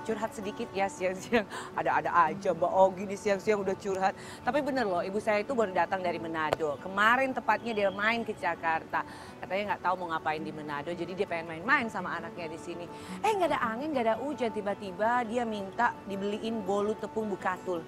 mau curhat sedikit ya siang-siang. Ada-ada aja Mbak Ogi nih siang-siang udah curhat. Tapi bener loh, ibu saya itu baru datang dari Manado. Kemarin tepatnya dia main ke Jakarta. Katanya nggak tahu mau ngapain di Manado, jadi dia pengen main-main sama anaknya di sini. Nggak ada angin, nggak ada hujan, tiba-tiba dia minta dibeliin bolu tepung bekatul.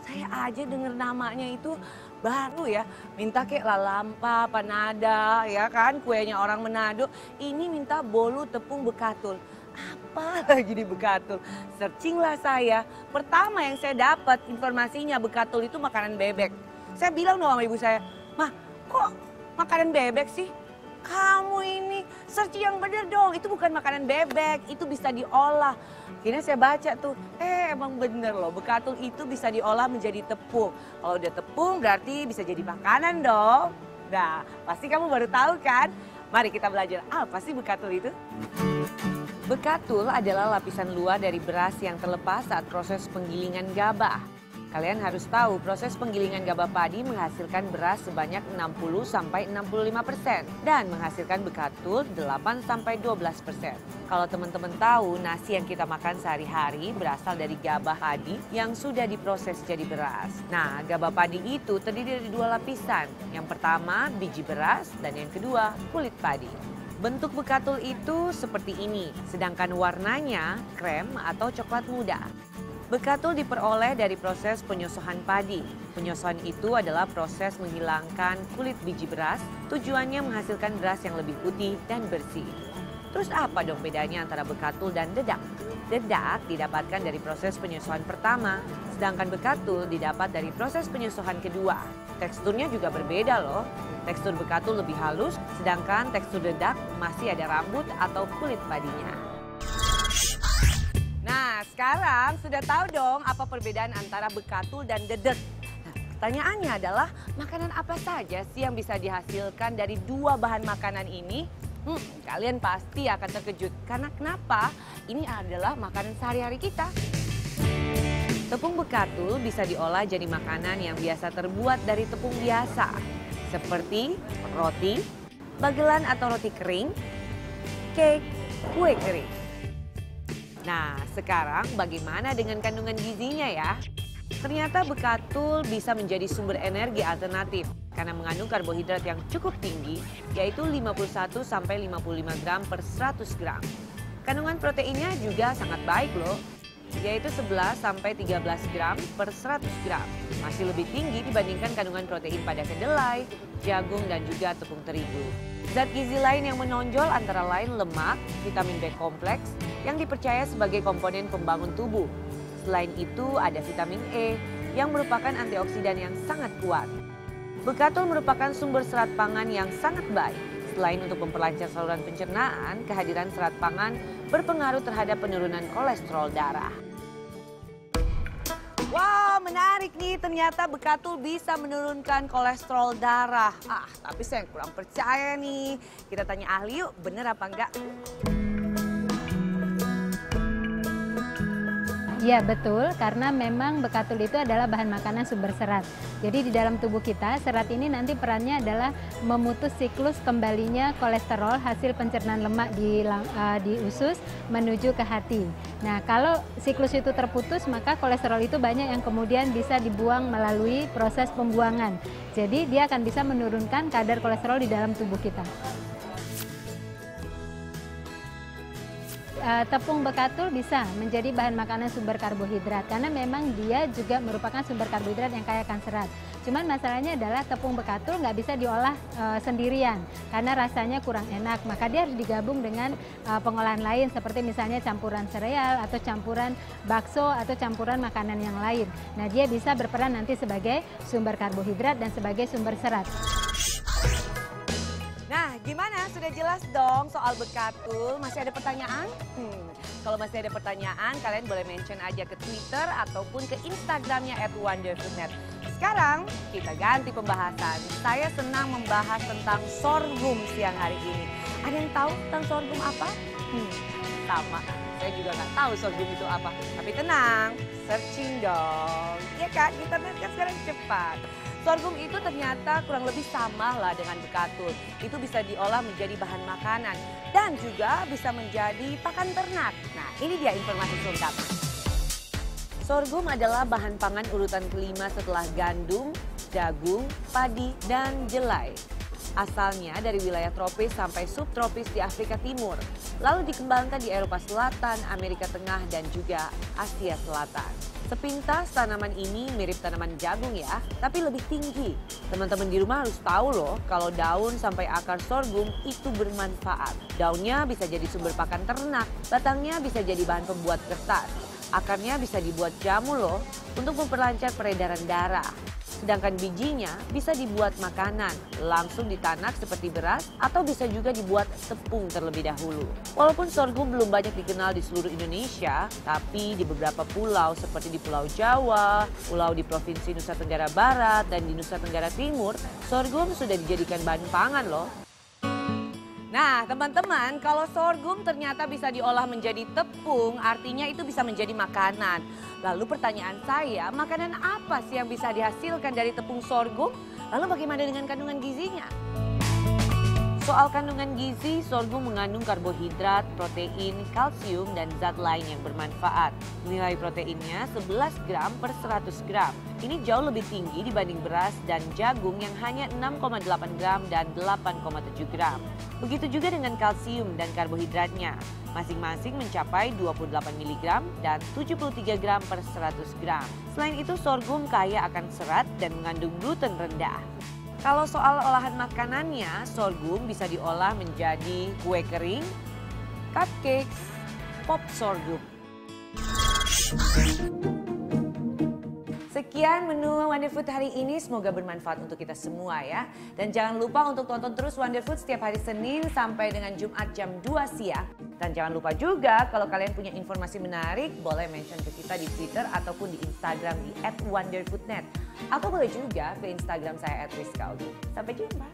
Saya aja denger namanya itu baru ya, minta kayak lalampa, panada ya kan, kuenya orang Manado. Ini minta bolu tepung bekatul. Apa lagi di bekatul? Searching lah saya. Pertama yang saya dapat informasinya bekatul itu makanan bebek. Saya bilang dong sama ibu saya, "Mah, kok makanan bebek sih? Kamu ini search yang bener dong, itu bukan makanan bebek, itu bisa diolah." Akhirnya saya baca tuh, emang bener loh, bekatul itu bisa diolah menjadi tepung. Kalau udah tepung berarti bisa jadi makanan dong. Nah, pasti kamu baru tahu kan? Mari kita belajar, apa sih bekatul itu? Bekatul adalah lapisan luar dari beras yang terlepas saat proses penggilingan gabah. Kalian harus tahu proses penggilingan gabah padi menghasilkan beras sebanyak 60-65% dan menghasilkan bekatul 8-12%. Kalau teman-teman tahu nasi yang kita makan sehari-hari berasal dari gabah padi yang sudah diproses jadi beras. Nah, gabah padi itu terdiri dari dua lapisan. Yang pertama biji beras dan yang kedua kulit padi. Bentuk bekatul itu seperti ini, sedangkan warnanya krem atau coklat muda. Bekatul diperoleh dari proses penyosohan padi. Penyosohan itu adalah proses menghilangkan kulit biji beras, tujuannya menghasilkan beras yang lebih putih dan bersih. Terus apa dong bedanya antara bekatul dan dedak? Dedak didapatkan dari proses penyosohan pertama, sedangkan bekatul didapat dari proses penyosohan kedua. Teksturnya juga berbeda loh. Tekstur bekatul lebih halus, sedangkan tekstur dedak masih ada rambut atau kulit padinya. Nah, sekarang sudah tahu dong apa perbedaan antara bekatul dan dedek. Nah, pertanyaannya adalah makanan apa saja sih yang bisa dihasilkan dari dua bahan makanan ini? Kalian pasti akan terkejut karena kenapa? Ini adalah makanan sehari-hari kita. Tepung bekatul bisa diolah jadi makanan yang biasa terbuat dari tepung biasa. Seperti roti, bagelan atau roti kering, cake, kue kering. Nah, sekarang bagaimana dengan kandungan gizinya ya? Ternyata bekatul bisa menjadi sumber energi alternatif karena mengandung karbohidrat yang cukup tinggi, yaitu 51-55 gram per 100 gram. Kandungan proteinnya juga sangat baik loh, yaitu 11-13 gram per 100 gram. Masih lebih tinggi dibandingkan kandungan protein pada kedelai, jagung, dan juga tepung terigu. Zat gizi lain yang menonjol antara lain lemak, vitamin B kompleks, yang dipercaya sebagai komponen pembangun tubuh. Selain itu ada vitamin E yang merupakan antioksidan yang sangat kuat. Bekatul merupakan sumber serat pangan yang sangat baik. Selain untuk memperlancar saluran pencernaan, kehadiran serat pangan berpengaruh terhadap penurunan kolesterol darah. Wah, menarik nih, ternyata bekatul bisa menurunkan kolesterol darah. Tapi saya kurang percaya nih. Kita tanya ahli yuk, bener apa enggak? Ya betul, karena memang bekatul itu adalah bahan makanan sumber serat. Jadi di dalam tubuh kita, serat ini nanti perannya adalah memutus siklus kembalinya kolesterol hasil pencernaan lemak di usus menuju ke hati. Nah, kalau siklus itu terputus, maka kolesterol itu banyak yang kemudian bisa dibuang melalui proses pembuangan. Jadi dia akan bisa menurunkan kadar kolesterol di dalam tubuh kita. Tepung bekatul bisa menjadi bahan makanan sumber karbohidrat karena memang dia juga merupakan sumber karbohidrat yang kaya akan serat. Cuman masalahnya adalah tepung bekatul nggak bisa diolah sendirian karena rasanya kurang enak. Maka dia harus digabung dengan pengolahan lain seperti misalnya campuran sereal atau campuran bakso atau campuran makanan yang lain. Nah, dia bisa berperan nanti sebagai sumber karbohidrat dan sebagai sumber serat. Nah, gimana? Sudah jelas dong soal bekatul? Masih ada pertanyaan? Kalau masih ada pertanyaan, kalian boleh mention aja ke Twitter ataupun ke Instagramnya @wonderfoodnet. Sekarang kita ganti pembahasan. Saya senang membahas tentang sorghum siang hari ini. Ada yang tahu tentang sorghum apa? Sama, saya juga nggak tahu sorghum itu apa. Tapi tenang, searching dong. Iya kan, internet kan sekarang cepat. Sorghum itu ternyata kurang lebih sama lah dengan bekatul. Itu bisa diolah menjadi bahan makanan dan juga bisa menjadi pakan ternak. Nah, ini dia informasi selengkapnya. Sorghum adalah bahan pangan urutan kelima setelah gandum, jagung, padi, dan jelai. Asalnya dari wilayah tropis sampai subtropis di Afrika Timur, lalu dikembangkan di Eropa Selatan, Amerika Tengah, dan juga Asia Selatan. Sepintas tanaman ini mirip tanaman jagung ya, tapi lebih tinggi. Teman-teman di rumah harus tahu loh, kalau daun sampai akar sorghum itu bermanfaat. Daunnya bisa jadi sumber pakan ternak, batangnya bisa jadi bahan pembuat kertas. Akarnya bisa dibuat jamu loh, untuk memperlancar peredaran darah. Sedangkan bijinya bisa dibuat makanan, langsung ditanak seperti beras atau bisa juga dibuat tepung terlebih dahulu. Walaupun sorghum belum banyak dikenal di seluruh Indonesia, tapi di beberapa pulau seperti di Pulau Jawa, pulau di Provinsi Nusa Tenggara Barat, dan di Nusa Tenggara Timur, sorghum sudah dijadikan bahan pangan loh. Nah teman-teman, kalau sorghum ternyata bisa diolah menjadi tepung, artinya itu bisa menjadi makanan. Lalu pertanyaan saya, makanan apa sih yang bisa dihasilkan dari tepung sorghum? Lalu bagaimana dengan kandungan gizinya? Soal kandungan gizi, sorghum mengandung karbohidrat, protein, kalsium, dan zat lain yang bermanfaat. Nilai proteinnya 11 gram per 100 gram. Ini jauh lebih tinggi dibanding beras dan jagung yang hanya 6,8 gram dan 8,7 gram. Begitu juga dengan kalsium dan karbohidratnya. Masing-masing mencapai 28 mg dan 73 gram per 100 gram. Selain itu, sorghum kaya akan serat dan mengandung gluten rendah. Kalau soal olahan makanannya, sorghum bisa diolah menjadi kue kering, cupcakes, pop sorghum. Sekian menu Wonder Food hari ini, semoga bermanfaat untuk kita semua ya. Dan jangan lupa untuk tonton terus Wonder Food setiap hari Senin sampai dengan Jumat jam 2 siang. Dan jangan lupa juga kalau kalian punya informasi menarik, boleh mention ke kita di Twitter ataupun di Instagram di @wonderfoodnet. Atau boleh juga ke Instagram saya @rizkaudi. Sampai jumpa.